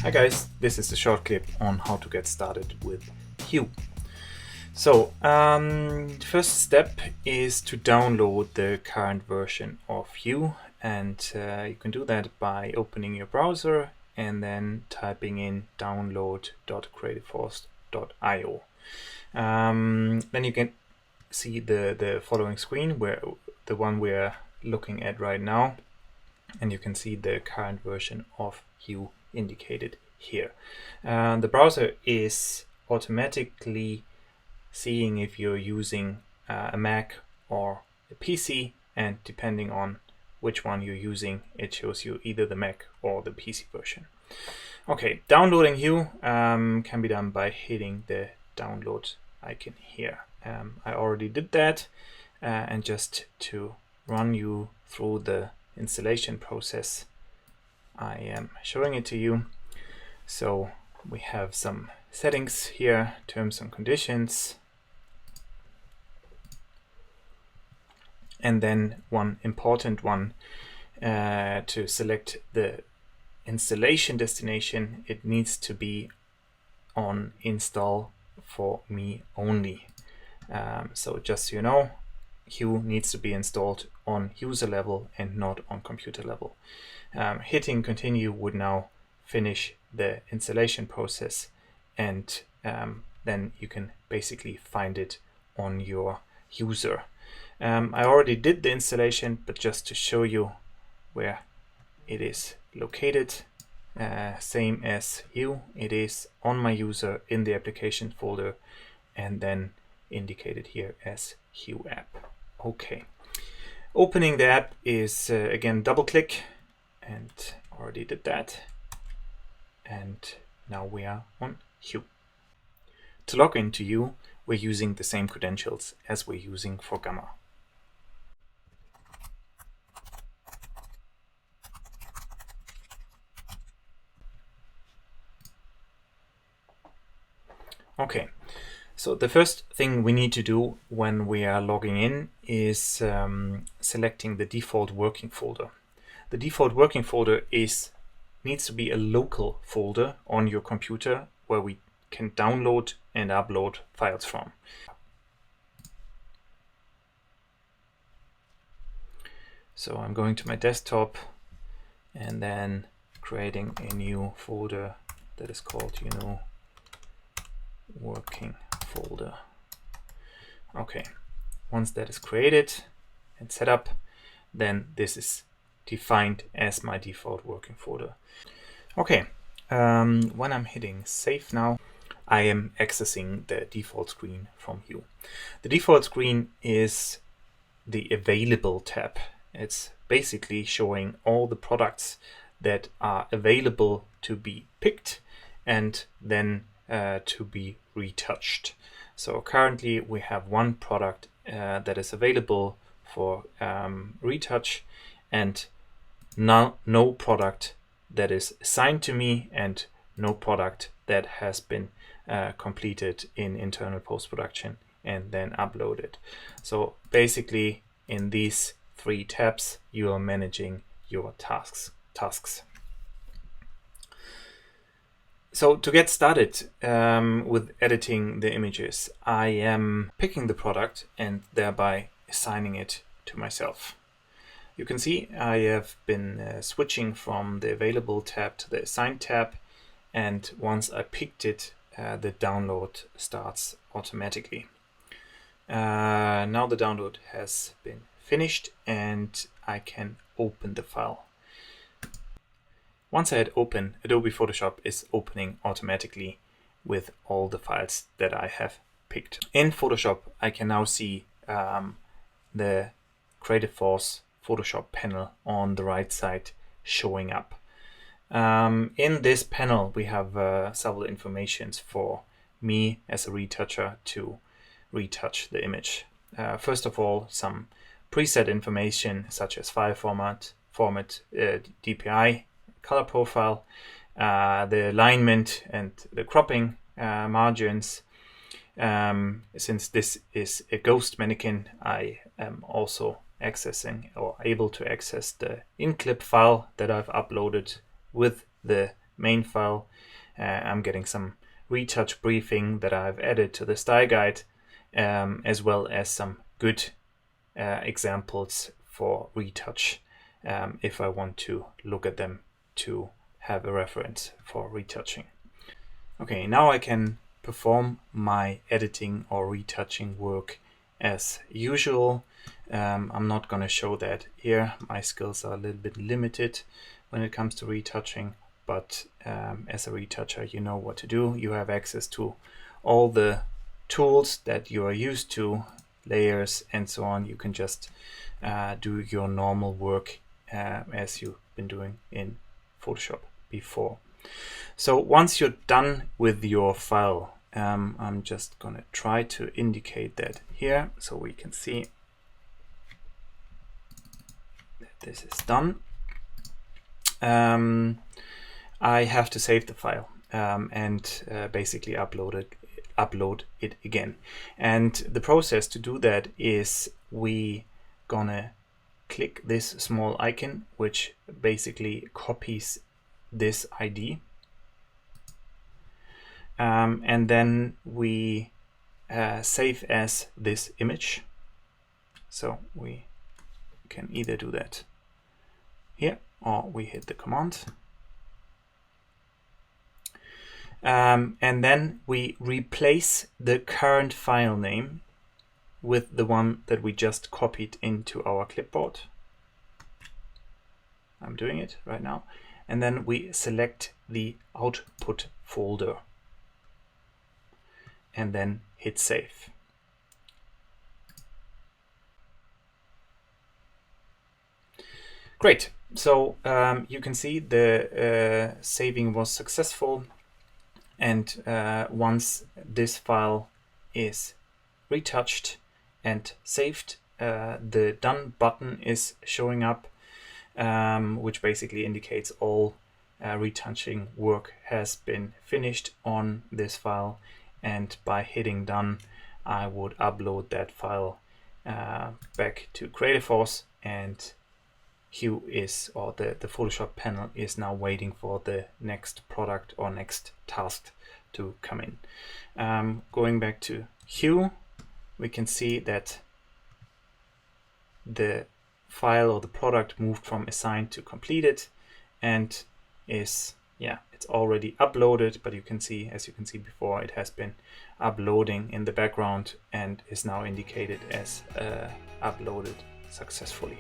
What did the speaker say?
Hi guys, this is a short clip on how to get started with Hue. So the first step is to download the current version of Hue, and you can do that by opening your browser and then typing in download.creativeforce.io. Then you can see the following screen, where the one we're looking at right now, and you can see the current version of Hue indicated here. The browser is automatically seeing if you're using a Mac or a PC, and depending on which one you're using, it shows you either the Mac or the PC version. Okay, downloading Hue can be done by hitting the download icon here. I already did that, and just to run you through the installation process, I am showing it to you. So we have some settings here, terms and conditions, and then one important one, to select the installation destination, it needs to be on install for me only. So just so you know, Hue needs to be installed on user level and not on computer level. Hitting continue would now finish the installation process, and then you can basically find it on your user. I already did the installation, but just to show you where it is located, same as Hue, it is on my user in the application folder, and then indicated here as Hue app. Okay, opening the app is again double click, and already did that, and now we are on Hue. To log into Hue, we're using the same credentials as we're using for Gamma. Okay, so the first thing we need to do when we are logging in is selecting the default working folder. The default working folder needs to be a local folder on your computer where we can download and upload files from. So I'm going to my desktop and then creating a new folder that is called, working folder. Okay, once that is created and set up, then this is defined as my default working folder. Okay, when I'm hitting save now, I am accessing the default screen from Hue. The default screen is the available tab. It's basically showing all the products that are available to be picked and then to be retouched. So currently we have one product that is available for retouch, and no product that is assigned to me, and no product that has been completed in internal post-production and then uploaded. So basically in these three tabs you are managing your tasks. So to get started with editing the images, I am picking the product and thereby assigning it to myself. You can see I have been switching from the available tab to the assigned tab, and once I picked it, the download starts automatically. Now the download has been finished and I can open the file. Once I hit open, Adobe Photoshop is opening automatically with all the files that I have picked. In Photoshop, I can now see the Creativeforce Photoshop panel on the right side showing up. In this panel, we have several informations for me as a retoucher to retouch the image. First of all, some preset information such as file format, DPI, color profile, the alignment and the cropping margins. Since this is a ghost mannequin, I am also accessing or able to access the in-clip file that I've uploaded with the main file. I'm getting some retouch briefing that I've added to the style guide, as well as some good examples for retouch if I want to look at them to have a reference for retouching. Okay, now I can perform my editing or retouching work as usual. I'm not going to show that here. My skills are a little bit limited when it comes to retouching, but as a retoucher, you know what to do. You have access to all the tools that you are used to, layers and so on. You can just do your normal work as you've been doing in Photoshop before. So once you're done with your file, I'm just going to try to indicate that here so we can see that this is done. I have to save the file and basically upload it again. And the process to do that is we gonna click this small icon, which basically copies this ID. And then we save as this image. So we can either do that here or we hit the command. And then we replace the current file name with the one that we just copied into our clipboard. I'm doing it right now. And then we select the output folder and then hit save. Great. So you can see the saving was successful. And once this file is retouched and saved, the done button is showing up, which basically indicates all retouching work has been finished on this file. And by hitting done, I would upload that file back to Creativeforce, and Hue is, or the Photoshop panel is now waiting for the next product or next task to come in. Going back to Hue, we can see that the file or the product moved from assigned to completed and is, it's already uploaded, but you can see, as you can see before, it has been uploading in the background and is now indicated as uploaded successfully.